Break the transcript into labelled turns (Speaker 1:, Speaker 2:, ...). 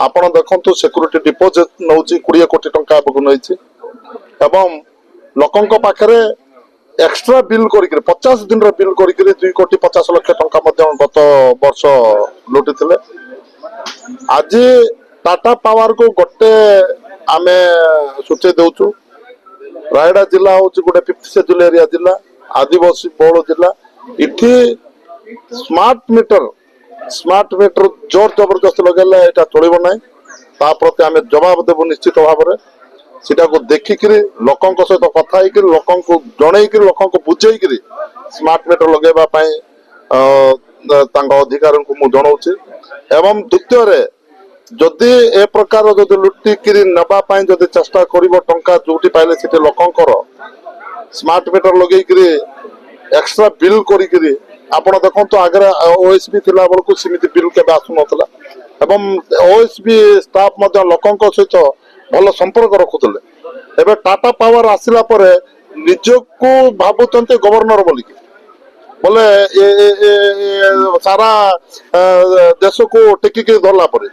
Speaker 1: आपण देखंतु security deposit नौची 20 कोटी टंका बगु नैछि एवं लोकंक पाखरे एक्स्ट्रा बिल करिक 50 दिन रो बिल करिक 2 कोटी 50 लाख टंका मध्य गत वर्ष लुटिथिले। आज टाटा पावर को गोटे आमे सूचे देउछु। रायगड़ा जिला हूँ गोटे 5th शेड्यूल एरिया जिला, आदिवासी बहुल जिला। इठी स्मार्ट मीटर जोर जबरदस्त लगे यहाँ चलो ना, प्रति आम जवाब देवु निश्चित भाव में। सीटा को देखिक लोकों सहित कथा लोकों को जनईक लोकों को बुझेक स्मार्ट मीटर लगेवाई अधिकार को मुझे जनाऊँच। एवं द्वितीय जदि ए प्रकार जदि लुटिकी नवाई जदि चेष्टा कर टंका जो पाइले से लोकंर स्मार्ट मीटर लगे एक्स्ट्रा बिल करी आपण देखो आगे ओएसबी थिला बेलू सेमती बिल के आसु नाला एवं ओएसबी स्टाफ लोकों सहित भल संपर्क रखुले। एवं टाटा पावर आसिला परे निजको भावुंट गवर्नर बोलिकी बोले सारा देश को टेकिक धरला परे।